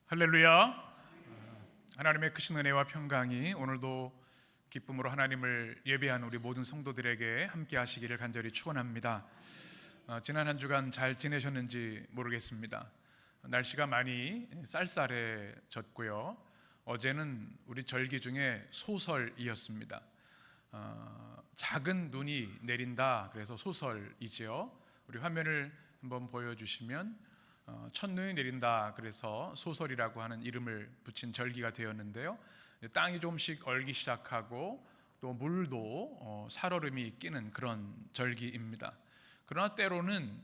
할렐루야. 하나님의 크신 은혜와 평강이 오늘도 기쁨으로 하나님을 예배하는 우리 모든 성도들에게 함께 하시기를 간절히 축원합니다. 지난 한 주간 잘 지내셨는지 모르겠습니다. 날씨가 많이 쌀쌀해졌고요. 어제는 우리 절기 중에 소설이었습니다. 작은 눈이 내린다, 그래서 소설이지요. 우리 화면을 한번 보여주시면 첫눈이 내린다, 그래서 소설이라고 하는 이름을 붙인 절기가 되었는데요. 땅이 조금씩 얼기 시작하고 또 물도 살얼음이 끼는 그런 절기입니다. 그러나 때로는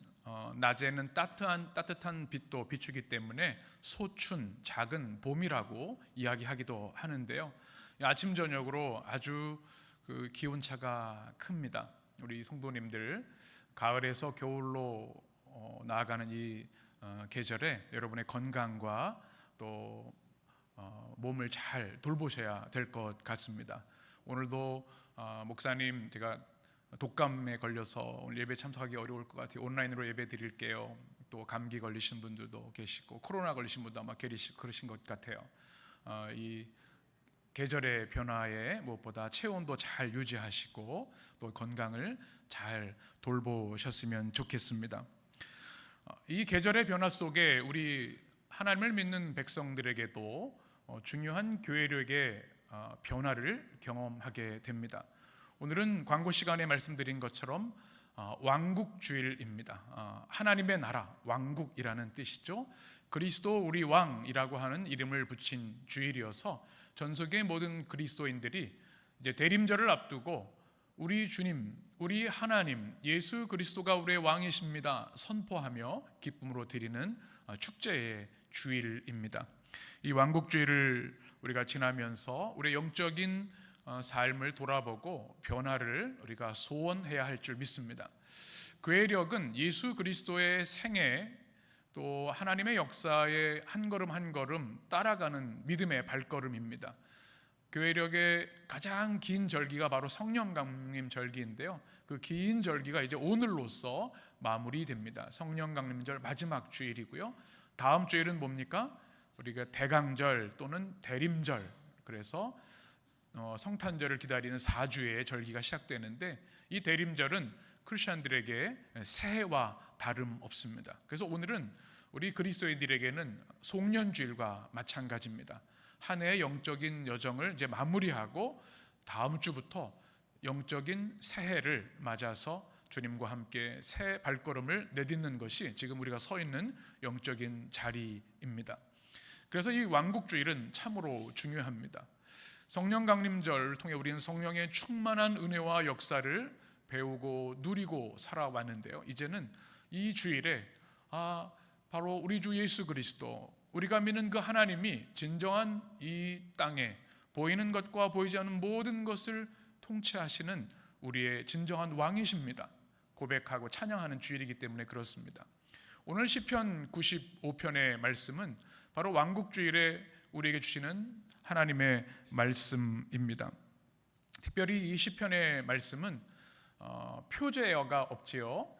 낮에는 따뜻한 빛도 비추기 때문에 소춘, 작은 봄이라고 이야기하기도 하는데요. 아침 저녁으로 아주 그 기온차가 큽니다. 우리 성도님들 가을에서 겨울로 나아가는 이 계절에 여러분의 건강과 또 몸을 잘 돌보셔야 될 것 같습니다. 오늘도 목사님, 제가 독감에 걸려서 오늘 예배 참석하기 어려울 것 같아요. 온라인으로 예배 드릴게요. 또 감기 걸리신 분들도 계시고 코로나 걸리신 분도 아마 그러신 것 같아요. 이 계절의 변화에 무엇보다 체온도 잘 유지하시고 또 건강을 잘 돌보셨으면 좋겠습니다. 이 계절의 변화 속에 우리 하나님을 믿는 백성들에게도 중요한 교회력의 변화를 경험하게 됩니다. 오늘은 광고 시간에 말씀드린 것처럼 왕국주일입니다. 하나님의 나라, 왕국이라는 뜻이죠. 그리스도 우리 왕이라고 하는 이름을 붙인 주일이어서 전 세계 모든 그리스도인들이 이제 대림절을 앞두고 우리 주님, 우리 하나님 예수 그리스도가 우리의 왕이십니다 선포하며 기쁨으로 드리는 축제의 주일입니다. 이 왕국주일을 우리가 지나면서 우리의 영적인 삶을 돌아보고 변화를 우리가 소원해야 할 줄 믿습니다. 교회력은 예수 그리스도의 생애 또 하나님의 역사에 한 걸음 한 걸음 따라가는 믿음의 발걸음입니다. 교회력의 가장 긴 절기가 바로 성령 강림 절기인데요. 그 긴 절기가 이제 오늘로써 마무리됩니다. 성령 강림절 마지막 주일이고요. 다음 주일은 뭡니까? 우리가 대강절 또는 대림절, 그래서 성탄절을 기다리는 4주의 절기가 시작되는데 이 대림절은 크리스천들에게 새해와 다름없습니다. 그래서 오늘은 우리 그리스도인들에게는 송년주일과 마찬가지입니다. 한 해의 영적인 여정을 이제 마무리하고 다음 주부터 영적인 새해를 맞아서 주님과 함께 새 발걸음을 내딛는 것이 지금 우리가 서 있는 영적인 자리입니다. 그래서 이 왕국주일은 참으로 중요합니다. 성령 강림절을 통해 우리는 성령의 충만한 은혜와 역사를 배우고 누리고 살아왔는데요. 이제는 이 주일에 바로 우리 주 예수 그리스도, 우리가 믿는 그 하나님이 진정한 이 땅에 보이는 것과 보이지 않는 모든 것을 통치하시는 우리의 진정한 왕이십니다. 고백하고 찬양하는 주일이기 때문에 그렇습니다. 오늘 시편 95편의 말씀은 바로 왕국주일에 우리에게 주시는 하나님의 말씀입니다. 특별히 이 시편의 말씀은 표제어가 없지요.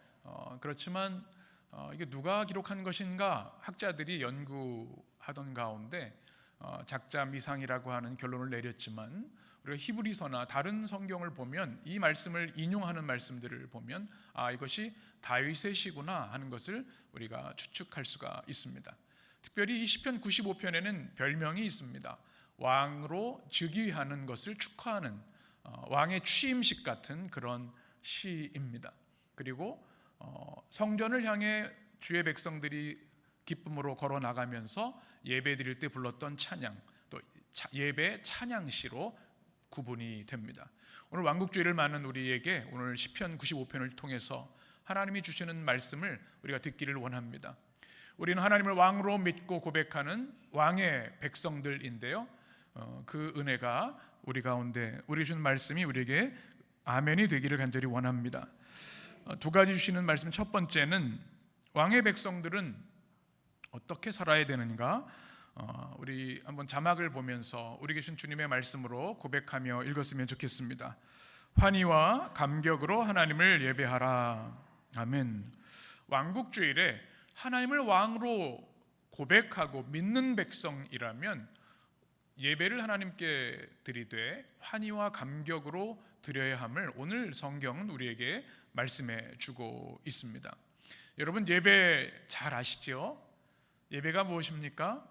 그렇지만 이게 누가 기록한 것인가 학자들이 연구하던 가운데 작자 미상이라고 하는 결론을 내렸지만, 우리가 히브리서나 다른 성경을 보면 이 말씀을 인용하는 말씀들을 보면 이것이 다윗의 시구나 하는 것을 우리가 추측할 수가 있습니다. 특별히 이 시편 95편에는 별명이 있습니다. 왕으로 즉위하는 것을 축하하는 왕의 취임식 같은 그런 시입니다. 그리고 성전을 향해 주의 백성들이 기쁨으로 걸어 나가면서 예배 드릴 때 불렀던 찬양, 또 예배 찬양시로 구분이 됩니다. 오늘 왕국주일을 맞는 우리에게 오늘 시편 95편을 통해서 하나님이 주시는 말씀을 우리가 듣기를 원합니다. 우리는 하나님을 왕으로 믿고 고백하는 왕의 백성들인데요, 그 은혜가 우리 가운데 우리 주신 말씀이 우리에게 아멘이 되기를 간절히 원합니다. 두 가지 주시는 말씀, 첫 번째는 왕의 백성들은 어떻게 살아야 되는가, 우리 한번 자막을 보면서 우리 계신 주님의 말씀으로 고백하며 읽었으면 좋겠습니다. 환희와 감격으로 하나님을 예배하라. 아멘. 왕국주일에 하나님을 왕으로 고백하고 믿는 백성이라면 예배를 하나님께 드리되 환희와 감격으로 드려야 함을 오늘 성경은 우리에게 말씀해 주고 있습니다. 여러분, 예배 잘 아시죠? 예배가 무엇입니까?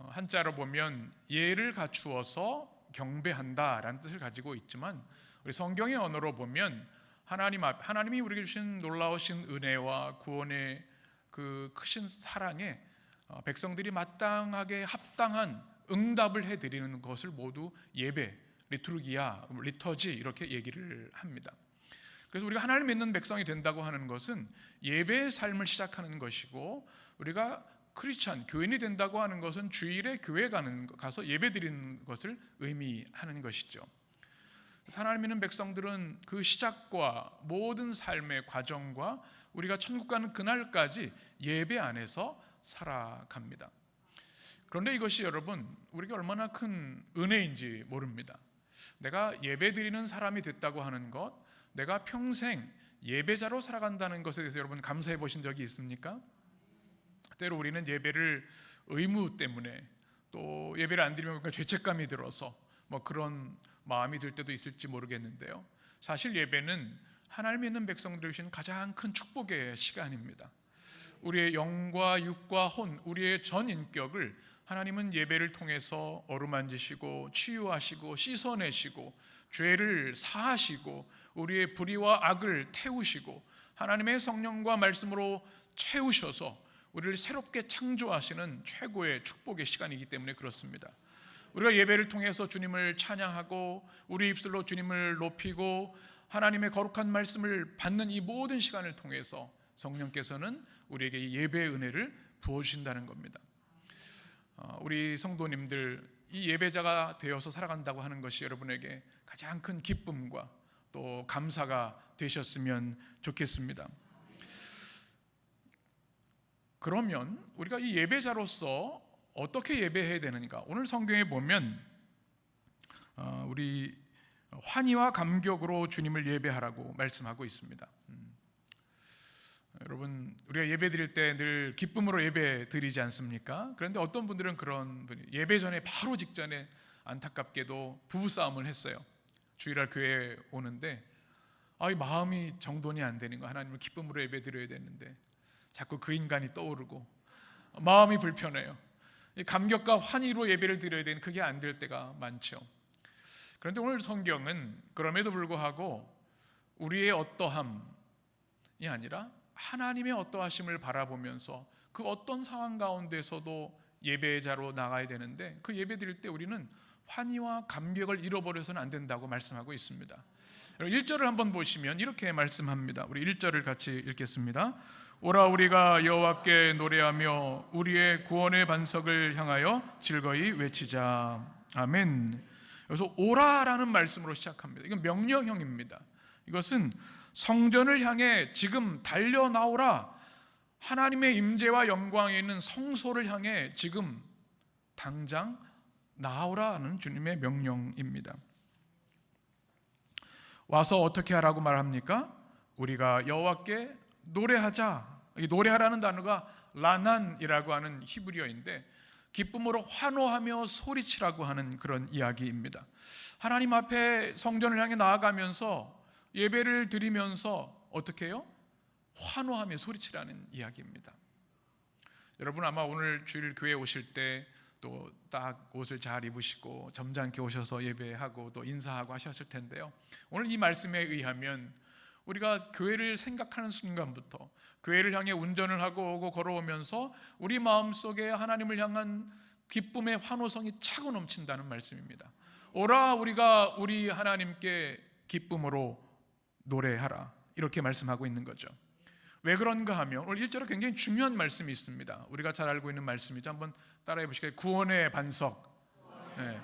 한자로 보면 예를 갖추어서 경배한다라는 뜻을 가지고 있지만, 우리 성경의 언어로 보면 하나님이 우리에게 주신 놀라우신 은혜와 구원의 그 크신 사랑에 백성들이 마땅하게 합당한 응답을 해드리는 것을 모두 예배, 리투르기아, 리터지 이렇게 얘기를 합니다. 그래서 우리가 하나님을 믿는 백성이 된다고 하는 것은 예배의 삶을 시작하는 것이고, 우리가 크리스찬, 교인이 된다고 하는 것은 주일에 교회 가서 예배 드리는 것을 의미하는 것이죠. 하나님 믿는 백성들은 그 시작과 모든 삶의 과정과 우리가 천국 가는 그날까지 예배 안에서 살아갑니다. 그런데 이것이 여러분, 우리가 얼마나 큰 은혜인지 모릅니다. 내가 예배 드리는 사람이 됐다고 하는 것, 내가 평생 예배자로 살아간다는 것에 대해서 여러분 감사해 보신 적이 있습니까? 때로 우리는 예배를 의무 때문에, 또 예배를 안 드리면 죄책감이 들어서 그런 마음이 들 때도 있을지 모르겠는데요, 사실 예배는 하나님 믿는 백성들이 주신 가장 큰 축복의 시간입니다. 우리의 영과 육과 혼, 우리의 전 인격을 하나님은 예배를 통해서 어루만지시고 치유하시고 씻어내시고 죄를 사하시고 우리의 불의와 악을 태우시고 하나님의 성령과 말씀으로 채우셔서 우리를 새롭게 창조하시는 최고의 축복의 시간이기 때문에 그렇습니다. 우리가 예배를 통해서 주님을 찬양하고 우리 입술로 주님을 높이고 하나님의 거룩한 말씀을 받는 이 모든 시간을 통해서 성령께서는 우리에게 예배의 은혜를 부어주신다는 겁니다. 우리 성도님들, 이 예배자가 되어서 살아간다고 하는 것이 여러분에게 가장 큰 기쁨과 또 감사가 되셨으면 좋겠습니다. 그러면 우리가 이 예배자로서 어떻게 예배해야 되는가? 오늘 성경에 보면 우리 환희와 감격으로 주님을 예배하라고 말씀하고 있습니다. 여러분, 우리가 예배 드릴 때 늘 기쁨으로 예배 드리지 않습니까? 그런데 어떤 분들은 그런 분이 예배 전에 바로 직전에 안타깝게도 부부싸움을 했어요. 주일날 교회에 오는데 이 마음이 정돈이 안 되는 거, 하나님을 기쁨으로 예배 드려야 되는데 자꾸 그 인간이 떠오르고 마음이 불편해요. 감격과 환희로 예배를 드려야 되는 그게 안 될 때가 많죠. 그런데 오늘 성경은 그럼에도 불구하고 우리의 어떠함이 아니라 하나님의 어떠하심을 바라보면서 그 어떤 상황 가운데서도 예배자로 나가야 되는데, 그 예배 드릴 때 우리는 환희와 감격을 잃어버려서는 안 된다고 말씀하고 있습니다. 1절을 한번 보시면 이렇게 말씀합니다. 우리 1절을 같이 읽겠습니다. 오라 우리가 여호와께 노래하며 우리의 구원의 반석을 향하여 즐거이 외치자. 아멘. 여기서 오라라는 말씀으로 시작합니다. 이건 명령형입니다. 이것은 성전을 향해 지금 달려 나오라, 하나님의 임재와 영광에 있는 성소를 향해 지금 당장 나오라는 주님의 명령입니다. 와서 어떻게 하라고 말합니까? 우리가 여호와께 노래하자. 이 노래하라는 단어가 라난이라고 하는 히브리어인데 기쁨으로 환호하며 소리치라고 하는 그런 이야기입니다. 하나님 앞에 성전을 향해 나아가면서 예배를 드리면서 어떻게 해요? 환호하며 소리치라는 이야기입니다. 여러분 아마 오늘 주일 교회 오실 때 또 딱 옷을 잘 입으시고 점잖게 오셔서 예배하고 또 인사하고 하셨을 텐데요, 오늘 이 말씀에 의하면 우리가 교회를 생각하는 순간부터 교회를 향해 운전을 하고 오고 걸어오면서 우리 마음속에 하나님을 향한 기쁨의 환호성이 차고 넘친다는 말씀입니다. 오라 우리가 우리 하나님께 기쁨으로 노래하라, 이렇게 말씀하고 있는 거죠. 왜 그런가 하면 오늘 1절에 굉장히 중요한 말씀이 있습니다. 우리가 잘 알고 있는 말씀이죠. 한번 따라해 보실까요? 구원의 반석. 네.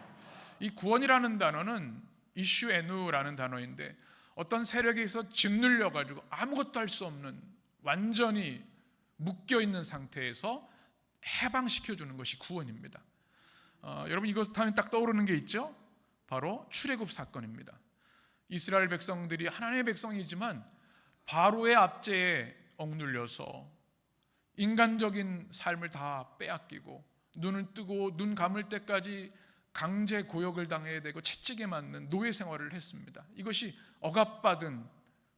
이 구원이라는 단어는 이슈에누라는 단어인데 어떤 세력에서 짓눌려 가지고 아무것도 할 수 없는, 완전히 묶여 있는 상태에서 해방시켜 주는 것이 구원입니다. 여러분 이것 하면 딱 떠오르는 게 있죠? 바로 출애굽 사건입니다. 이스라엘 백성들이 하나님의 백성이지만 바로의 압제에 억눌려서 인간적인 삶을 다 빼앗기고 눈을 뜨고 눈 감을 때까지 강제 고역을 당해야 되고 채찍에 맞는 노예 생활을 했습니다. 이것이 억압받은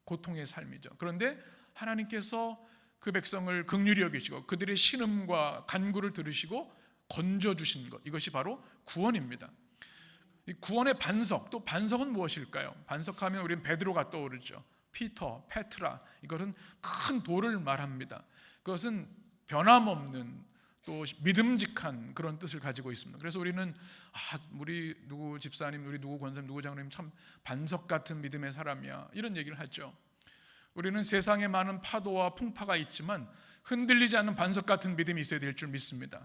고통의 삶이죠. 그런데 하나님께서 그 백성을 긍휼히 여기시고 그들의 신음과 간구를 들으시고 건져주신 것, 이것이 바로 구원입니다. 이 구원의 반석, 또 반석은 무엇일까요? 반석하면 우리는 베드로가 떠오르죠. 피터, 페트라, 이것은 큰 돌을 말합니다. 그것은 변함없는 또 믿음직한 그런 뜻을 가지고 있습니다. 그래서 우리는 우리 누구 집사님, 우리 누구 권사님, 누구 장로님 참 반석 같은 믿음의 사람이야, 이런 얘기를 하죠. 우리는 세상에 많은 파도와 풍파가 있지만 흔들리지 않는 반석 같은 믿음이 있어야 될 줄 믿습니다.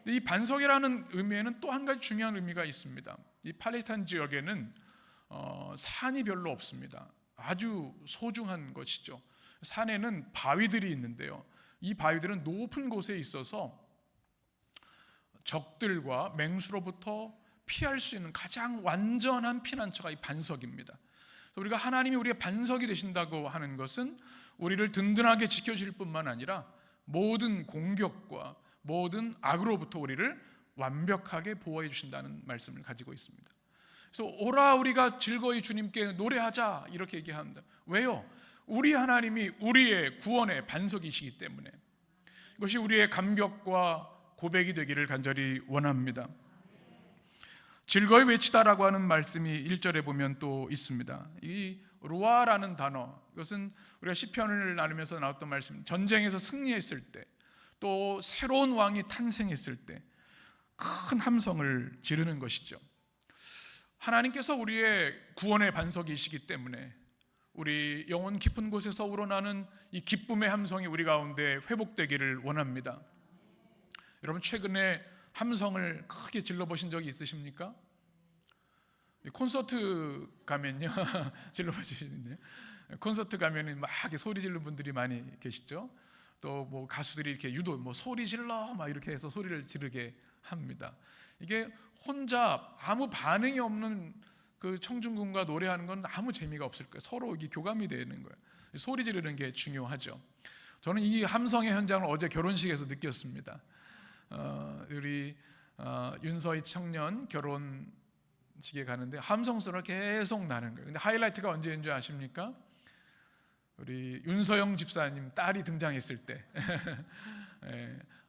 이 반석이라는 의미에는 또 한 가지 중요한 의미가 있습니다. 이 팔레스타인 지역에는 산이 별로 없습니다. 아주 소중한 것이죠. 산에는 바위들이 있는데요, 이 바위들은 높은 곳에 있어서 적들과 맹수로부터 피할 수 있는 가장 완전한 피난처가 이 반석입니다. 우리가 하나님이 우리의 반석이 되신다고 하는 것은 우리를 든든하게 지켜주실 뿐만 아니라 모든 공격과 모든 악으로부터 우리를 완벽하게 보호해 주신다는 말씀을 가지고 있습니다. 그래서 오라 우리가 즐거이 주님께 노래하자, 이렇게 얘기합니다. 왜요? 우리 하나님이 우리의 구원의 반석이시기 때문에. 이것이 우리의 감격과 고백이 되기를 간절히 원합니다. 즐거이 외치다라고 하는 말씀이 1절에 보면 또 있습니다. 이 로아라는 단어, 이것은 우리가 시편을 나누면서 나왔던 말씀, 전쟁에서 승리했을 때, 또 새로운 왕이 탄생했을 때 큰 함성을 지르는 것이죠. 하나님께서 우리의 구원의 반석이시기 때문에 우리 영혼 깊은 곳에서 우러나는 이 기쁨의 함성이 우리 가운데 회복되기를 원합니다. 여러분, 최근에 함성을 크게 질러보신 적이 있으십니까? 콘서트 가면요 질러보시는데요, 콘서트 가면은 막 이렇게 소리 지르는 분들이 많이 계시죠. 또 뭐 가수들이 이렇게 유도 소리 질러 막 이렇게 해서 소리를 지르게 합니다. 이게 혼자 아무 반응이 없는 그 청중군과 노래하는 건 아무 재미가 없을 거예요. 서로 이게 교감이 되는 거예요. 소리 지르는 게 중요하죠. 저는 이 함성의 현장을 어제 결혼식에서 느꼈습니다. 우리 윤서희 청년 결혼식에 가는데 함성 소리가 계속 나는 거예요. 근데 하이라이트가 언제인 줄 아십니까? 우리 윤서영 집사님 딸이 등장했을 때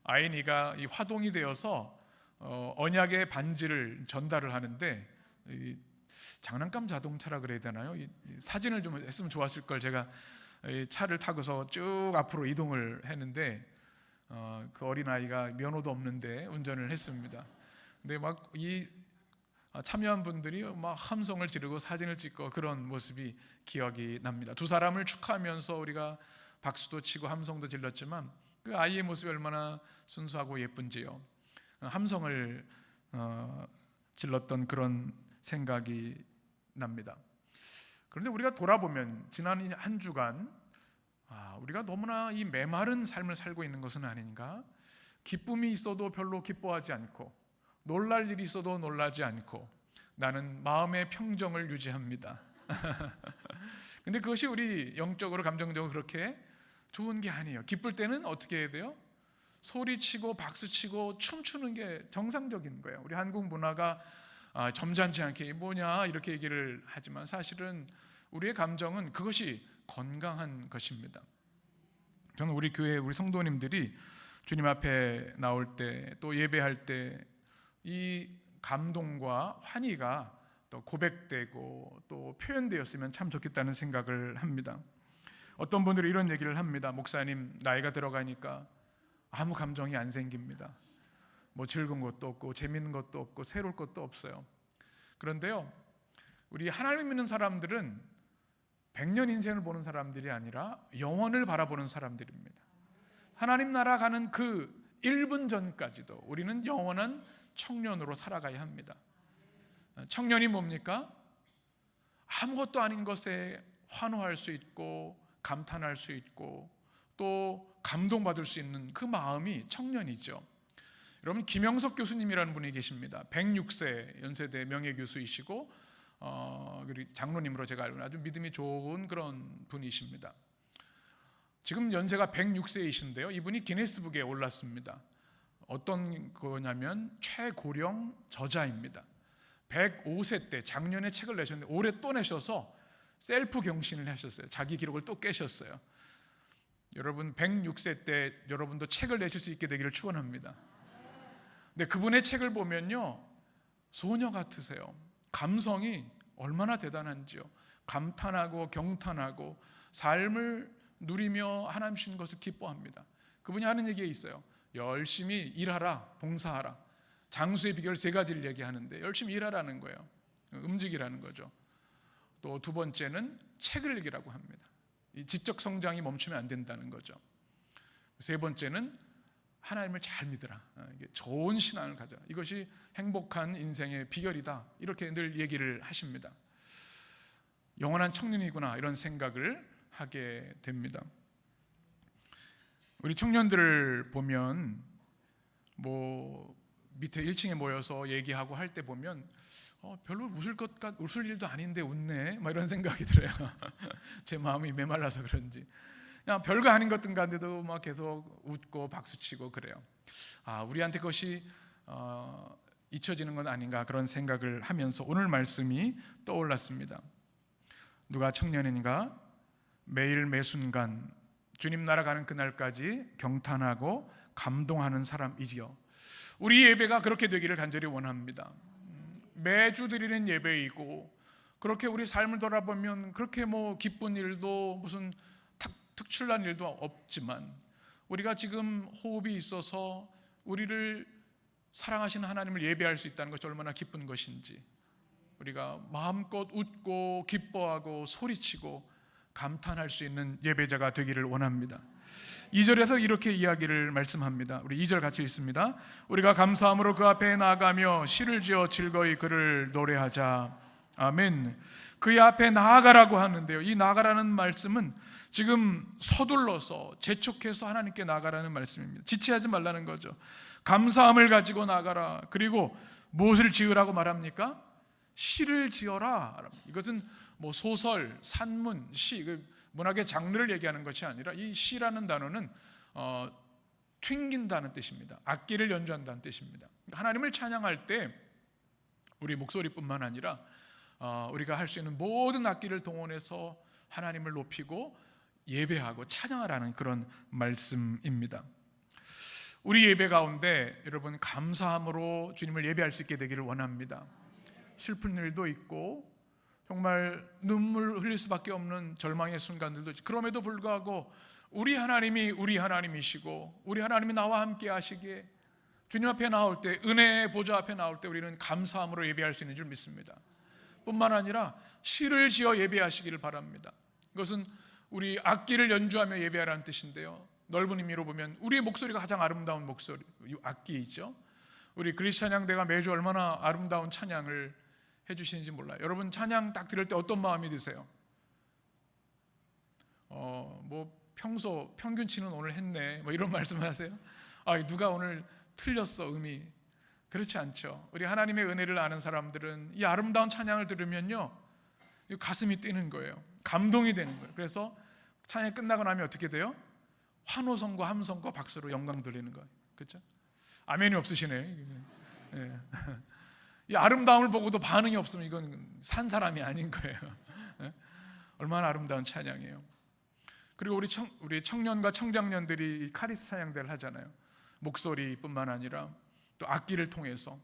아이니가 이 화동이 되어서 언약의 반지를 전달을 하는데, 이 장난감 자동차라 그래야 되나요? 이 사진을 좀 했으면 좋았을 걸. 제가 차를 타고서 쭉 앞으로 이동을 했는데 그 어린아이가 면허도 없는데 운전을 했습니다. 근데 막 이 참여한 분들이 막 함성을 지르고 사진을 찍고 그런 모습이 기억이 납니다. 두 사람을 축하하면서 우리가 박수도 치고 함성도 질렀지만 그 아이의 모습이 얼마나 순수하고 예쁜지요. 함성을 질렀던 그런 생각이 납니다. 그런데 우리가 돌아보면 지난 한 주간 우리가 너무나 이 메마른 삶을 살고 있는 것은 아닌가? 기쁨이 있어도 별로 기뻐하지 않고, 놀랄 일이 있어도 놀라지 않고, 나는 마음의 평정을 유지합니다. 근데 그것이 우리 영적으로 감정적으로 그렇게 좋은 게 아니에요. 기쁠 때는 어떻게 해야 돼요? 소리치고 박수치고 춤추는 게 정상적인 거예요. 우리 한국 문화가 점잖지 않게 뭐냐 이렇게 얘기를 하지만 사실은 우리의 감정은 그것이 건강한 것입니다. 저는 우리 교회 우리 성도님들이 주님 앞에 나올 때 또 예배할 때 이 감동과 환희가 또 고백되고 또 표현되었으면 참 좋겠다는 생각을 합니다. 어떤 분들이 이런 얘기를 합니다. 목사님, 나이가 들어가니까 아무 감정이 안 생깁니다. 뭐 즐거운 것도 없고 재밌는 것도 없고 새로울 것도 없어요. 그런데요, 우리 하나님을 믿는 사람들은 100년 인생을 보는 사람들이 아니라 영원을 바라보는 사람들입니다. 하나님 나라 가는 그 1분 전까지도 우리는 영원한 청년으로 살아가야 합니다. 청년이 뭡니까? 아무것도 아닌 것에 환호할 수 있고 감탄할 수 있고 또 감동받을 수 있는 그 마음이 청년이죠. 여러분, 김영석 교수님이라는 분이 계십니다. 106세 연세대 명예교수이시고 장로님으로 제가 알고 있는 아주 믿음이 좋은 그런 분이십니다. 지금 연세가 106세이신데요. 이분이 기네스북에 올랐습니다. 어떤 거냐면 최고령 저자입니다. 105세 때 작년에 책을 내셨는데 올해 또 내셔서 셀프 경신을 하셨어요. 자기 기록을 또 깨셨어요. 여러분 106세 때 여러분도 책을 내실 수 있게 되기를 축원합니다. 근데 그분의 책을 보면요, 소녀 같으세요. 감성이 얼마나 대단한지요. 감탄하고 경탄하고 삶을 누리며 하나님 주신 것을 기뻐합니다. 그분이 하는 얘기가 있어요. 열심히 일하라, 봉사하라. 장수의 비결 3가지를 얘기하는데 열심히 일하라는 거예요. 움직이라는 거죠. 또 두 번째는 책을 읽으라고 합니다. 이 지적 성장이 멈추면 안 된다는 거죠. 세 번째는 하나님을 잘 믿으라. 좋은 신앙을 가져라. 이것이 행복한 인생의 비결이다. 이렇게 늘 얘기를 하십니다. 영원한 청년이구나 이런 생각을 하게 됩니다. 우리 청년들을 보면 밑에 1층에 모여서 얘기하고 할 때 보면 별로 웃을 일도 아닌데 웃네 막 이런 생각이 들어요. 제 마음이 메말라서 그런지 그냥 별거 아닌 것 같은데도 막 계속 웃고 박수치고 그래요. 우리한테 그것이 잊혀지는 건 아닌가 그런 생각을 하면서 오늘 말씀이 떠올랐습니다. 누가 청년인가? 매일 매순간 주님 나라 가는 그날까지 경탄하고 감동하는 사람이지요. 우리 예배가 그렇게 되기를 간절히 원합니다. 매주 드리는 예배이고 그렇게 우리 삶을 돌아보면 그렇게 기쁜 일도 무슨 특출난 일도 없지만 우리가 지금 호흡이 있어서 우리를 사랑하시는 하나님을 예배할 수 있다는 것이 얼마나 기쁜 것인지 우리가 마음껏 웃고 기뻐하고 소리치고 감탄할 수 있는 예배자가 되기를 원합니다. 2절에서 이렇게 이야기를 말씀합니다. 우리 2절 같이 읽습니다. 우리가 감사함으로 그 앞에 나아가며 시를 지어 즐거이 그를 노래하자. 아멘. 그의 앞에 나아가라고 하는데요, 이 나아가라는 말씀은 지금 서둘러서 재촉해서 하나님께 나아가라는 말씀입니다. 지체하지 말라는 거죠. 감사함을 가지고 나아가라. 그리고 무엇을 지으라고 말합니까? 시를 지어라. 이것은 소설, 산문, 시, 문학의 장르를 얘기하는 것이 아니라 이 시라는 단어는 튕긴다는 뜻입니다. 악기를 연주한다는 뜻입니다. 하나님을 찬양할 때 우리 목소리뿐만 아니라 우리가 할 수 있는 모든 악기를 동원해서 하나님을 높이고 예배하고 찬양하라는 그런 말씀입니다. 우리 예배 가운데 여러분 감사함으로 주님을 예배할 수 있게 되기를 원합니다. 슬픈 일도 있고 정말 눈물 흘릴 수밖에 없는 절망의 순간들도 있죠. 그럼에도 불구하고 우리 하나님이 우리 하나님이시고 우리 하나님이 나와 함께 하시기에 주님 앞에 나올 때, 은혜의 보좌 앞에 나올 때 우리는 감사함으로 예배할 수 있는 줄 믿습니다. 뿐만 아니라 시를 지어 예배하시기를 바랍니다. 이것은 우리 악기를 연주하며 예배하라는 뜻인데요, 넓은 의미로 보면 우리의 목소리가 가장 아름다운 목소리, 악기이죠. 우리 그리스 찬양대가 매주 얼마나 아름다운 찬양을 해주시는지 몰라요. 여러분 찬양 딱 들을 때 어떤 마음이 드세요? 평소 평균치는 오늘 했네 이런 말씀하세요? 누가 오늘 틀렸어 음이. 그렇지 않죠. 우리 하나님의 은혜를 아는 사람들은 이 아름다운 찬양을 들으면요 가슴이 뛰는 거예요. 감동이 되는 거예요. 그래서 찬양이 끝나고 나면 어떻게 돼요? 환호성과 함성과 박수로 영광 돌리는 거예요. 그렇죠? 아멘이 없으시네. 네. 이 아름다움을 보고도 반응이 없으면 이건 산 사람이 아닌 거예요. 얼마나 아름다운 찬양이에요. 그리고 우리 청년과 청장년들이 카리스 찬양대를 하잖아요. 목소리뿐만 아니라 또 악기를 통해서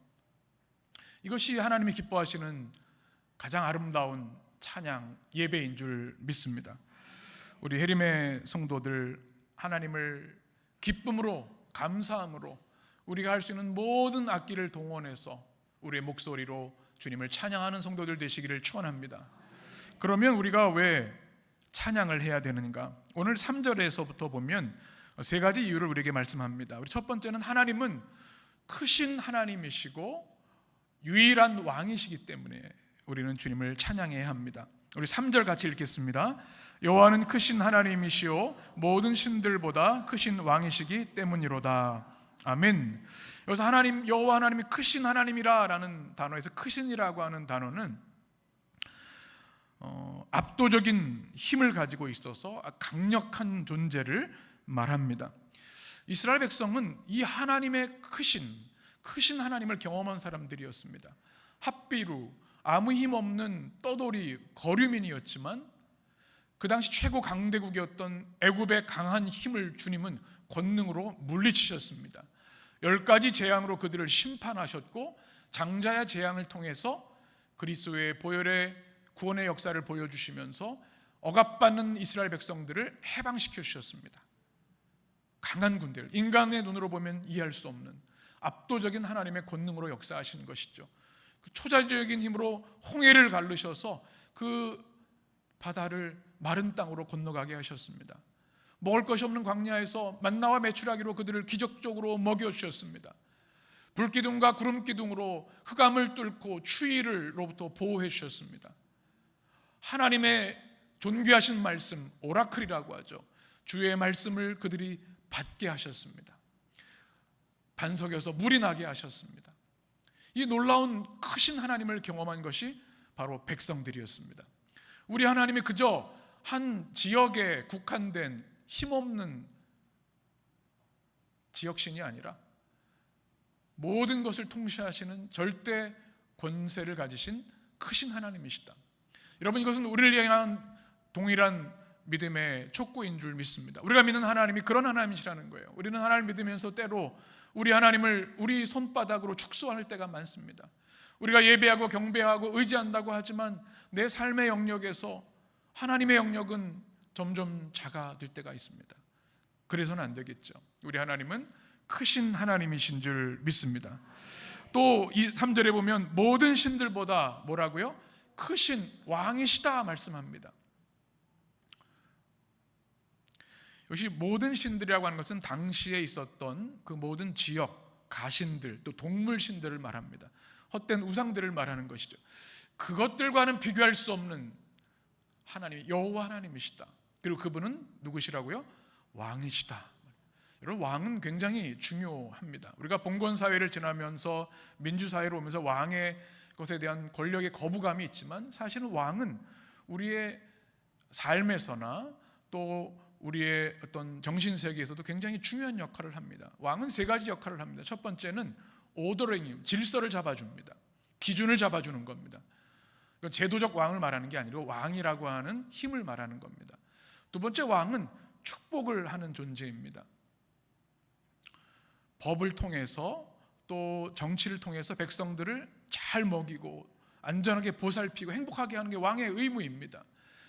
이것이 하나님이 기뻐하시는 가장 아름다운 찬양 예배인 줄 믿습니다. 우리 해림의 성도들 하나님을 기쁨으로 감사함으로 우리가 할 수 있는 모든 악기를 동원해서 우리의 목소리로 주님을 찬양하는 성도들 되시기를 축원합니다. 그러면 우리가 왜 찬양을 해야 되는가? 오늘 3절에서부터 보면 3가지 이유를 우리에게 말씀합니다. 우리 첫 번째는 하나님은 크신 하나님이시고 유일한 왕이시기 때문에 우리는 주님을 찬양해야 합니다. 우리 3절 같이 읽겠습니다. 여호와는 크신 하나님이시오 모든 신들보다 크신 왕이시기 때문이로다. 아멘. 여기서 여호와 하나님이 크신 하나님이라는 단어에서 크신이라고 하는 단어는 압도적인 힘을 가지고 있어서 강력한 존재를 말합니다. 이스라엘 백성은 이 하나님의 크신 하나님을 경험한 사람들이었습니다. 핫비루, 아무 힘 없는 떠돌이 거류민이었지만 그 당시 최고 강대국이었던 애굽의 강한 힘을 주님은 권능으로 물리치셨습니다. 10가지 재앙으로 그들을 심판하셨고 장자의 재앙을 통해서 그리스도의 보혈의 구원의 역사를 보여주시면서 억압받는 이스라엘 백성들을 해방시켜 주셨습니다. 강한 군대를, 인간의 눈으로 보면 이해할 수 없는 압도적인 하나님의 권능으로 역사하시는 것이죠. 그 초자적인 힘으로 홍해를 가르셔서 그 바다를 마른 땅으로 건너가게 하셨습니다. 먹을 것이 없는 광야에서 만나와 메추라기로 그들을 기적적으로 먹여주셨습니다. 불기둥과 구름기둥으로 흑암을 뚫고 추위로부터 보호해 주셨습니다. 하나님의 존귀하신 말씀, 오라클이라고 하죠. 주의 말씀을 그들이 받게 하셨습니다. 반석에서 물이 나게 하셨습니다. 이 놀라운 크신 하나님을 경험한 것이 바로 백성들이었습니다. 우리 하나님이 그저 한 지역에 국한된 힘없는 지역신이 아니라 모든 것을 통치하시는 절대 권세를 가지신 크신 하나님이시다. 여러분, 이것은 우리를 향한 동일한 믿음의 촉구인 줄 믿습니다. 우리가 믿는 하나님이 그런 하나님이시라는 거예요. 우리는 하나님을 믿으면서 때로 우리 하나님을 우리 손바닥으로 축소할 때가 많습니다. 우리가 예배하고 경배하고 의지한다고 하지만 내 삶의 영역에서 하나님의 영역은 점점 작아질 때가 있습니다. 그래서는 안 되겠죠. 우리 하나님은 크신 하나님이신 줄 믿습니다. 또 이 3절에 보면 모든 신들보다 뭐라고요? 크신 왕이시다 말씀합니다. 역시 모든 신들이라고 하는 것은 당시에 있었던 그 모든 지역, 가신들, 또 동물 신들을 말합니다. 헛된 우상들을 말하는 것이죠. 그것들과는 비교할 수 없는 하나님, 여호와 하나님이시다. 그리고 그분은 누구시라고요? 왕이시다. 여러분, 왕은 굉장히 중요합니다. 우리가 봉건사회를 지나면서 민주사회로 오면서 왕의 것에 대한 권력의 거부감이 있지만 사실은 왕은 우리의 삶에서나 또 우리의 어떤 정신세계에서도 굉장히 중요한 역할을 합니다. 왕은 3가지 역할을 합니다. 첫 번째는 오더링, 질서를 잡아줍니다. 기준을 잡아주는 겁니다. 제도적 왕을 말하는 게 아니고 왕이라고 하는 힘을 말하는 겁니다. 두 번째, 왕은 축복을 하는 존재입니다. 법을 통해서 또 정치를 통해서 백성들을 잘 먹이고 안전하게 보살피고 행복하게 하는 게 왕의 의무입니다.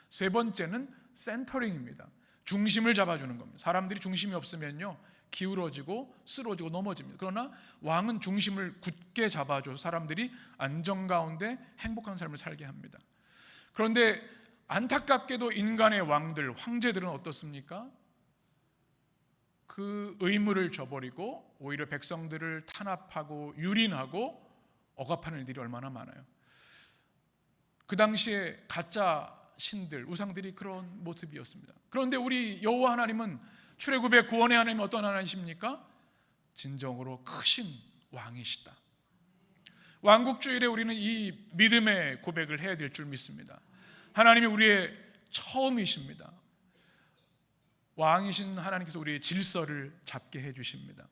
세 번째는 센터링입니다. 중심을 잡아주는 겁니다. 사람들이 중심이 없으면요 기울어지고 쓰러지고 넘어집니다. 그러나 왕은 중심을 굳게 잡아줘서 사람들이 안정 가운데 행복한 삶을 살게 합니다. 그런데 안타깝게도 인간의 왕들, 황제들은 어떻습니까? 그 의무를 저버리고 오히려 백성들을 탄압하고 유린하고 억압하는 일들이 얼마나 많아요. 그 당시에 가짜 신들, 우상들이 그런 모습이었습니다. 그런데 우리 여호와 하나님은 출애굽의 구원의 하나님은 어떤 하나님이십니까? 진정으로 크신 왕이시다. 왕국주일에 우리는 이 믿음의 고백을 해야 될 줄 믿습니다. 하나님이 우리의 처음이십니다. 왕이신 하나님께서 우리의 질서를 잡게 해주십니다.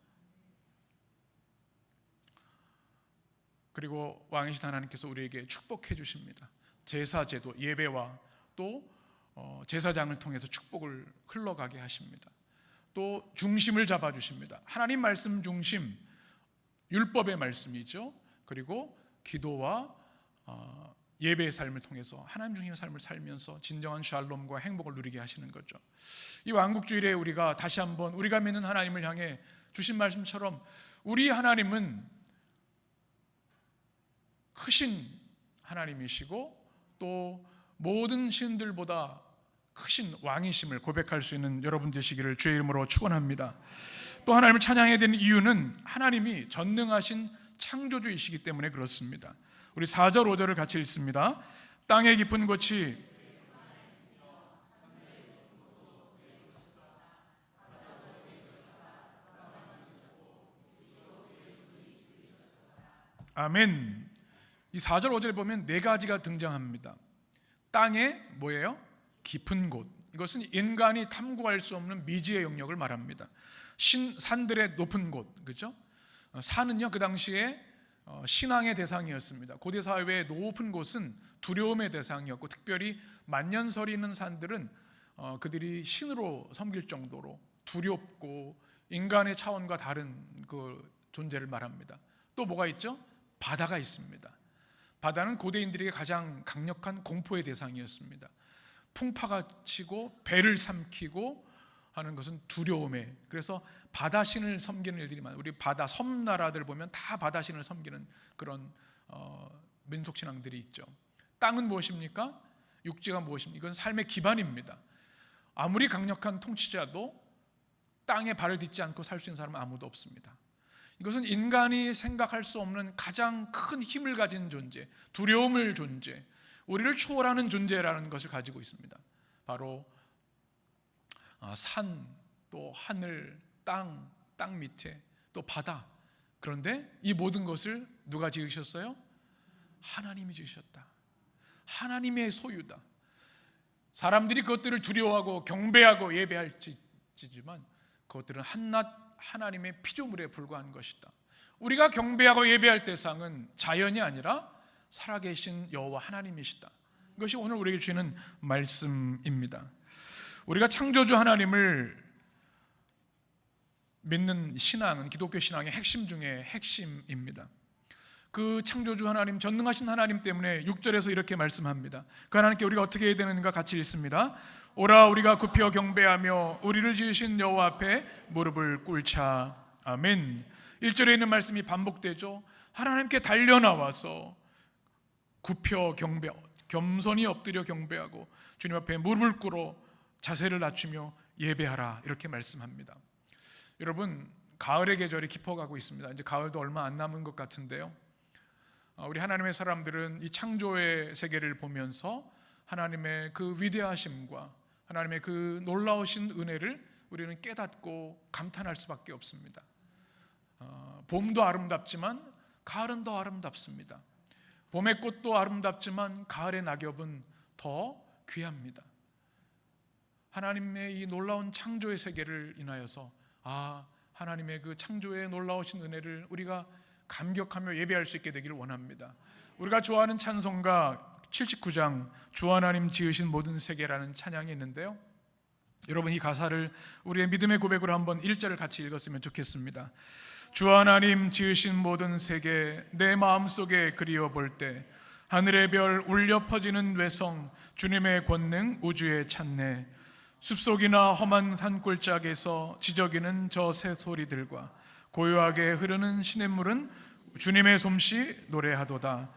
그리고 왕이신 하나님께서 우리에게 축복해 주십니다. 제사제도, 예배와 또 제사장을 통해서 축복을 흘러가게 하십니다. 또 중심을 잡아주십니다. 하나님 말씀 중심, 율법의 말씀이죠. 그리고 기도와 예배의 삶을 통해서 하나님 중심의 삶을 살면서 진정한 샬롬과 행복을 누리게 하시는 거죠. 이 왕국주일에 우리가 다시 한번 우리가 믿는 하나님을 향해 주신 말씀처럼 우리 하나님은 크신 하나님이시고 또 모든 신들보다 크신 왕이심을 고백할 수 있는 여러분 되시기를 주의 이름으로 축원합니다. 또 하나님을 찬양해야 되는 이유는 하나님이 전능하신 창조주이시기 때문에 그렇습니다. 우리 4절 5절을 같이 읽습니다. 땅의 깊은 곳이 아멘. 이 4절 5절에 보면 4가지가 등장합니다. 땅의 뭐예요? 깊은 곳. 이것은 인간이 탐구할 수 없는 미지의 영역을 말합니다. 산들의 높은 곳, 그렇죠? 산은요 그 당시에 신앙의 대상이었습니다. 고대 사회의 높은 곳은 두려움의 대상이었고, 특별히 만년설이 있는 산들은 그들이 신으로 섬길 정도로 두렵고 인간의 차원과 다른 그 존재를 말합니다. 또 뭐가 있죠? 바다가 있습니다. 바다는 고대인들에게 가장 강력한 공포의 대상이었습니다. 풍파가 치고 배를 삼키고 하는 것은 두려움에, 그래서 바다신을 섬기는 일들이 많아요. 우리 바다 섬나라들 보면 다 바다신을 섬기는 그런 민속신앙들이 있죠. 땅은 무엇입니까? 육지가 무엇입니까? 이건 삶의 기반입니다. 아무리 강력한 통치자도 땅에 발을 딛지 않고 살 수 있는 사람은 아무도 없습니다. 이것은 인간이 생각할 수 없는 가장 큰 힘을 가진 존재, 두려움을 존재, 우리를 초월하는 존재라는 것을 가지고 있습니다. 바로 산, 또 하늘, 땅 밑에, 또 바다. 그런데 이 모든 것을 누가 지으셨어요? 하나님이 지으셨다. 하나님의 소유다. 사람들이 그것들을 두려워하고 경배하고 예배할지만 그것들은 한낱 하나님의 피조물에 불과한 것이다. 우리가 경배하고 예배할 대상은 자연이 아니라 살아계신 여호와 하나님이시다. 이것이 오늘 우리에게 주시는 말씀입니다. 우리가 창조주 하나님을 믿는 신앙은 기독교 신앙의 핵심 중에 핵심입니다. 그 창조주 하나님, 전능하신 하나님 때문에 6절에서 이렇게 말씀합니다. 그 하나님께 우리가 어떻게 해야 되는가 같이 읽습니다. 오라 우리가 굽혀 경배하며 우리를 지으신 여호와 앞에 무릎을 꿇자. 아멘. 1절에 있는 말씀이 반복되죠. 하나님께 달려나와서 굽혀 겸손히 엎드려 경배하고 주님 앞에 무릎을 꿇어 자세를 낮추며 예배하라, 이렇게 말씀합니다. 여러분, 가을의 계절이 깊어가고 있습니다. 이제 가을도 얼마 안 남은 것 같은데요, 우리 하나님의 사람들은 이 창조의 세계를 보면서 하나님의 그 위대하심과 하나님의 그 놀라우신 은혜를 우리는 깨닫고 감탄할 수밖에 없습니다. 봄도 아름답지만 가을은 더 아름답습니다. 봄의 꽃도 아름답지만 가을의 낙엽은 더 귀합니다. 하나님의 이 놀라운 창조의 세계를 인하여서 하나님의 그 창조의 놀라우신 은혜를 우리가 감격하며 예배할 수 있게 되기를 원합니다. 우리가 좋아하는 찬송가 79장 주 하나님 지으신 모든 세계라는 찬양이 있는데요, 여러분 이 가사를 우리의 믿음의 고백으로 한번 1절을 같이 읽었으면 좋겠습니다. 주 하나님 지으신 모든 세계 내 마음속에 그리워 볼 때 하늘의 별 울려 퍼지는 외성 주님의 권능 우주에 찾네. 숲속이나 험한 산골짜기에서 지저귀는 저 새소리들과 고요하게 흐르는 시냇물은 주님의 솜씨 노래하도다.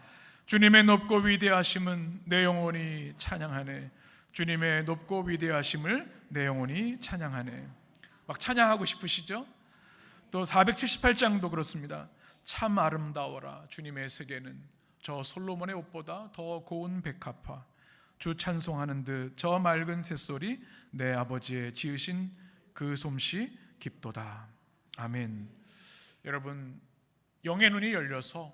주님의 높고 위대하심은 내 영혼이 찬양하네. 주님의 높고 위대하심을 내 영혼이 찬양하네. 막 찬양하고 싶으시죠? 또 478장도 그렇습니다. 참 아름다워라 주님의 세계는 저 솔로몬의 옷보다 더 고운 백합화. 주 찬송하는 듯 저 맑은 새소리 내 아버지의 지으신 그 솜씨 깊도다. 아멘. 여러분, 영의 눈이 열려서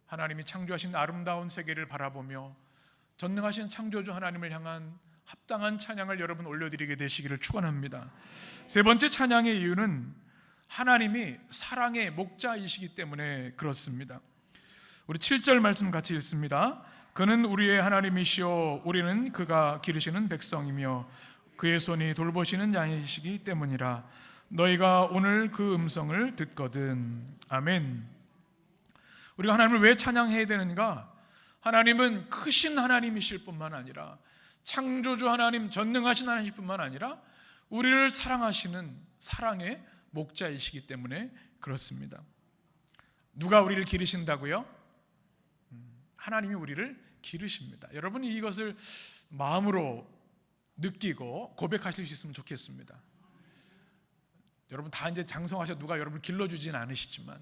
하나님이 창조하신 아름다운 세계를 바라보며 전능하신 창조주 하나님을 향한 합당한 찬양을 여러분 올려드리게 되시기를 축원합니다. 세 번째 찬양의 이유는 하나님이 사랑의 목자이시기 때문에 그렇습니다. 우리 7절 말씀 같이 읽습니다. 그는 우리의 하나님이시오 우리는 그가 기르시는 백성이며 그의 손이 돌보시는 양이시기 때문이라. 너희가 오늘 그 음성을 듣거든. 아멘. 우리가 하나님을 왜 찬양해야 되는가? 하나님은 크신 하나님이실 뿐만 아니라 창조주 하나님, 전능하신 하나님이실 뿐만 아니라 우리를 사랑하시는 사랑의 목자이시기 때문에 그렇습니다. 누가 우리를 기르신다고요? 하나님이 우리를 기르십니다. 여러분이 이것을 마음으로 느끼고 고백하실 수 있으면 좋겠습니다. 여러분 다 이제 장성하셔 누가 여러분을 길러주진 않으시지만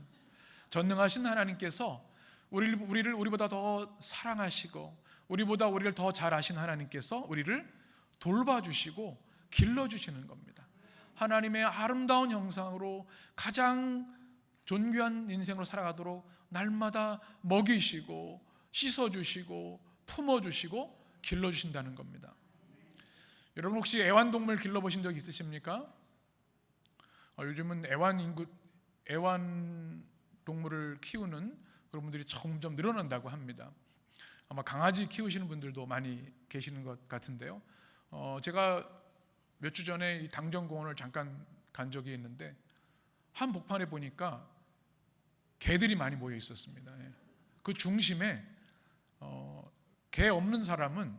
전능하신 하나님께서 우리보다 더 사랑하시고 우리를 더 잘 아신 하나님께서 우리를 돌봐주시고 길러주시는 겁니다. 하나님의 아름다운 형상으로 가장 존귀한 인생으로 살아가도록 날마다 먹이시고 씻어주시고 품어주시고 길러주신다는 겁니다. 여러분 혹시 애완동물 길러보신 적 있으십니까? 요즘은 애완동물을 키우는 그런 분들이 점점 늘어난다고 합니다. 아마 강아지 키우시는 분들도 많이 계시는 것 같은데요. 제가 몇 주 전에 이 당정공원을 잠깐 간 적이 있는데 한복판에 보니까 개들이 많이 모여 있었습니다. 그 중심에 개 없는 사람은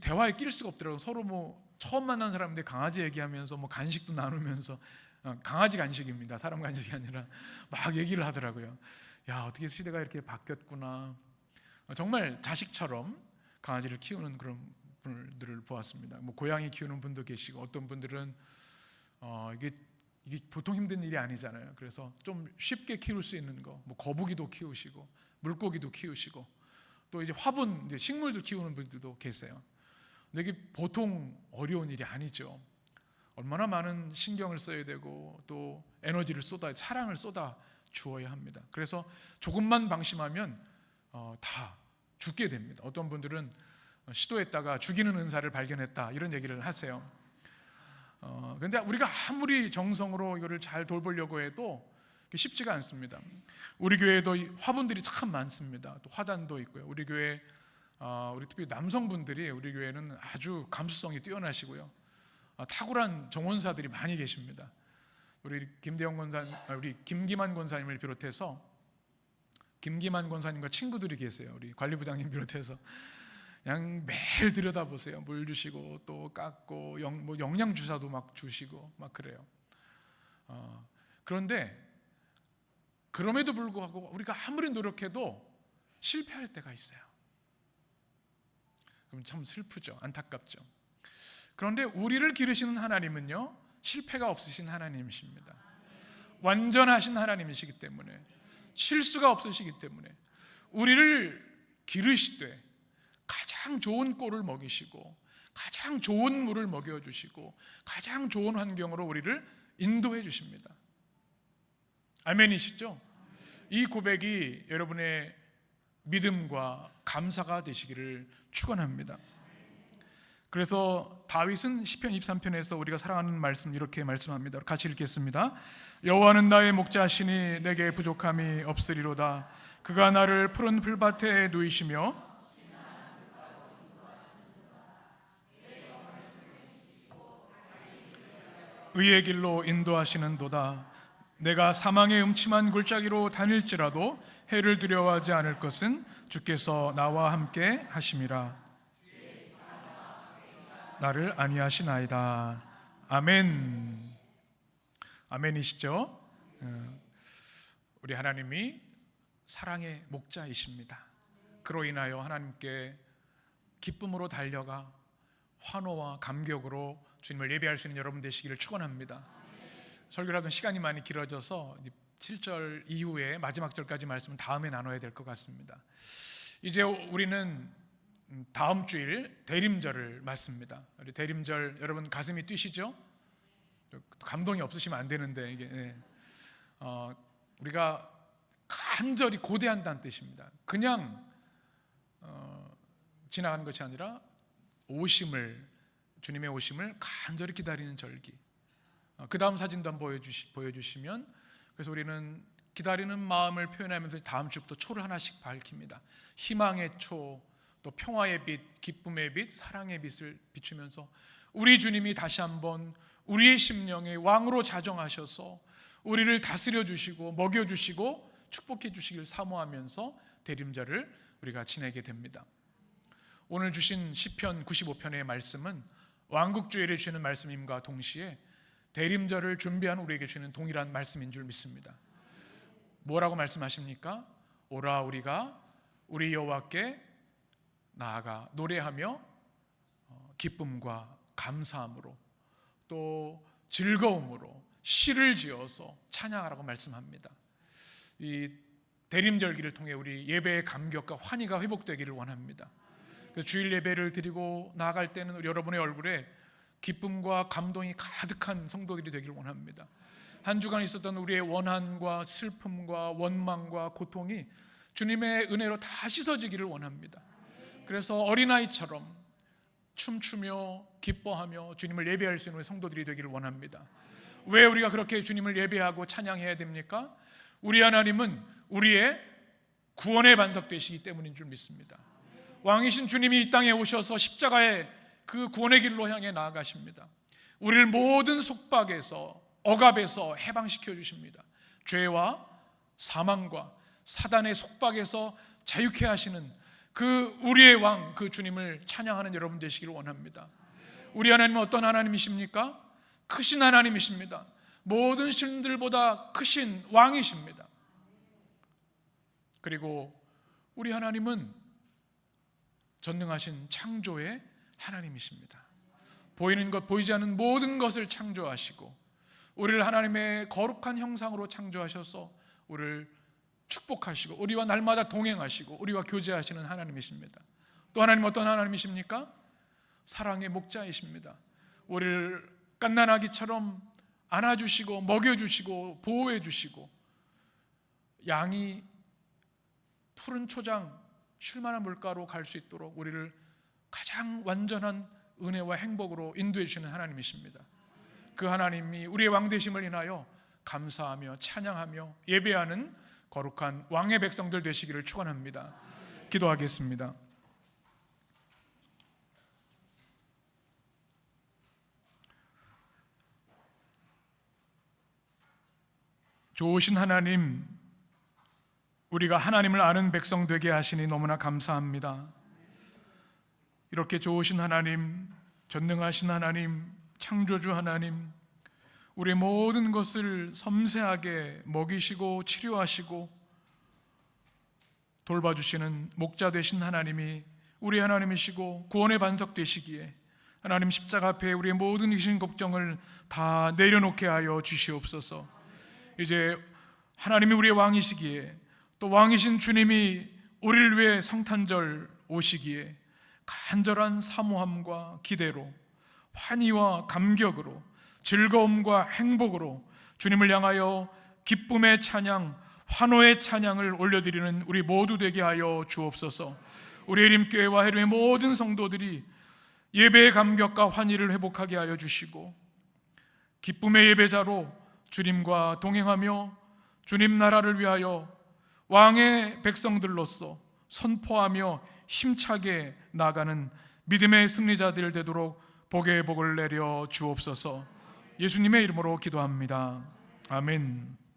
대화에 끼를 수가 없더라고요. 서로 뭐 처음 만난 사람인데 강아지 얘기하면서 뭐 간식도 나누면서, 강아지 간식입니다. 사람 간식이 아니라 막 얘기를 하더라고요. 야, 어떻게 시대가 이렇게 바뀌었구나. 정말 자식처럼 강아지를 키우는 그런 분들을 보았습니다. 뭐 고양이 키우는 분도 계시고, 어떤 분들은 이게 보통 힘든 일이 아니잖아요. 그래서 좀 쉽게 키울 수 있는 거, 뭐 거북이도 키우시고 물고기도 키우시고, 또 이제 화분, 이제 식물도 키우는 분들도 계세요. 근데 이게 보통 어려운 일이 아니죠. 얼마나 많은 신경을 써야 되고 또 에너지를 사랑을 쏟아 주어야 합니다. 그래서 조금만 방심하면 다 죽게 됩니다. 어떤 분들은 시도했다가 죽이는 은사를 발견했다, 이런 얘기를 하세요. 그런데 우리가 아무리 정성으로 이거를 잘 돌보려고 해도 쉽지가 않습니다. 우리 교회에도 화분들이 참 많습니다. 또 화단도 있고요. 우리 교회 우리 특히 남성분들이 우리 교회는 아주 감수성이 뛰어나시고요. 탁월한 정원사들이 많이 계십니다. 우리 우리 김기만 권사님을 비롯해서 김기만 권사님과 친구들이 계세요. 우리 관리부장님 비롯해서 그냥 매일 들여다보세요. 물 주시고 또 깎고 뭐 영양 주사도 막 주시고 막 그래요. 그런데 그럼에도 불구하고 우리가 아무리 노력해도 실패할 때가 있어요. 그럼 참 슬프죠. 안타깝죠. 그런데 우리를 기르시는 하나님은요, 실패가 없으신 하나님이십니다. 완전하신 하나님이시기 때문에, 실수가 없으시기 때문에 우리를 기르시되 가장 좋은 꼴을 먹이시고 가장 좋은 물을 먹여주시고 가장 좋은 환경으로 우리를 인도해 주십니다. 아멘이시죠? 이 고백이 여러분의 믿음과 감사가 되시기를 축원합니다. 그래서 다윗은 시편 23편에서 우리가 사랑하는 말씀 이렇게 말씀합니다. 같이 읽겠습니다. 여호와는 나의 목자시니 내게 부족함이 없으리로다. 그가 나를 푸른 풀밭에 누이시며 의의 길로 인도하시는도다. 내가 사망의 음침한 골짜기로 다닐지라도 해를 두려워하지 않을 것은 주께서 나와 함께 하심이라. 나를 안위하시나이다. 아멘. 아멘이시죠? 우리 하나님이 사랑의 목자이십니다. 그로 인하여 하나님께 기쁨으로 달려가 환호와 감격으로 주님을 예배할 수 있는 여러분 되시기를 축원합니다. 설교를 하던 시간이 많이 길어져서 7절 이후에 마지막 절까지 말씀은 다음에 나눠야 될 것 같습니다. 이제 우리는 다음 주일 대림절을 맞습니다. 우리 대림절 여러분 가슴이 뛰시죠? 감동이 없으시면 안 되는데 이게 우리가 간절히 고대한다는 뜻입니다. 그냥 지나가는 것이 아니라 주님의 오심을 간절히 기다리는 절기. 그 다음 사진도 한번 보여주시면, 그래서 우리는 기다리는 마음을 표현하면서 다음 주부터 초를 하나씩 밝힙니다. 희망의 초, 또 평화의 빛, 기쁨의 빛, 사랑의 빛을 비추면서 우리 주님이 다시 한번 우리의 심령의 왕으로 자정하셔서 우리를 다스려 주시고 먹여 주시고 축복해 주시길 사모하면서 대림절을 우리가 지내게 됩니다. 오늘 주신 시편 95편의 말씀은 왕국주일에 주시는 말씀임과 동시에 대림절을 준비한 우리에게 주시는 동일한 말씀인 줄 믿습니다. 뭐라고 말씀하십니까? 오라 우리가 우리 여호와께 나아가 노래하며 기쁨과 감사함으로 또 즐거움으로 시를 지어서 찬양하라고 말씀합니다. 이 대림절기를 통해 우리 예배의 감격과 환희가 회복되기를 원합니다. 주일 예배를 드리고 나아갈 때는 우리 여러분의 얼굴에 기쁨과 감동이 가득한 성도들이 되기를 원합니다. 한 주간 있었던 우리의 원한과 슬픔과 원망과 고통이 주님의 은혜로 다 씻어지기를 원합니다. 그래서 어린아이처럼 춤추며 기뻐하며 주님을 예배할 수 있는 성도들이 되기를 원합니다. 왜 우리가 그렇게 주님을 예배하고 찬양해야 됩니까? 우리 하나님은 우리의 구원의 반석 되시기 때문인 줄 믿습니다. 왕이신 주님이 이 땅에 오셔서 십자가의 그 구원의 길로 향해 나아가십니다. 우리를 모든 속박에서, 억압에서 해방시켜 주십니다. 죄와 사망과 사단의 속박에서 자유케 하시는 그 우리의 왕, 그 주님을 찬양하는 여러분 되시기를 원합니다. 우리 하나님은 어떤 하나님이십니까? 크신 하나님이십니다. 모든 신들보다 크신 왕이십니다. 그리고 우리 하나님은 전능하신 창조의 하나님이십니다. 보이는 것, 보이지 않는 모든 것을 창조하시고 우리를 하나님의 거룩한 형상으로 창조하셔서 우리를 축복하시고 우리와 날마다 동행하시고 우리와 교제하시는 하나님이십니다. 또 하나님 어떤 하나님이십니까? 사랑의 목자이십니다. 우리를 갓난아기처럼 안아주시고 먹여주시고 보호해주시고 양이 푸른 초장 쉴만한 물가로 갈 수 있도록 우리를 가장 완전한 은혜와 행복으로 인도해 주시는 하나님이십니다. 그 하나님이 우리의 왕되심을 인하여 감사하며 찬양하며 예배하는 거룩한 왕의 백성들 되시기를 축원합니다. 기도하겠습니다. 좋으신 하나님, 우리가 하나님을 아는 백성 되게 하시니 너무나 감사합니다. 이렇게 좋으신 하나님, 전능하신 하나님, 창조주 하나님, 우리의 모든 것을 섬세하게 먹이시고 치료하시고 돌봐주시는 목자 되신 하나님이 우리 하나님이시고 구원의 반석 되시기에 하나님 십자가 앞에 우리의 모든 의심 걱정을 다 내려놓게 하여 주시옵소서. 이제 하나님이 우리의 왕이시기에 또 왕이신 주님이 우리를 위해 성탄절 오시기에 간절한 사모함과 기대로 환희와 감격으로 즐거움과 행복으로 주님을 향하여 기쁨의 찬양, 환호의 찬양을 올려드리는 우리 모두 되게 하여 주옵소서. 우리 예림교회와 해림의 모든 성도들이 예배의 감격과 환희를 회복하게 하여 주시고 기쁨의 예배자로 주님과 동행하며 주님 나라를 위하여 왕의 백성들로서 선포하며 힘차게 나가는 믿음의 승리자들 되도록 복의 복을 내려 주옵소서. 예수님의 이름으로 기도합니다. 아멘.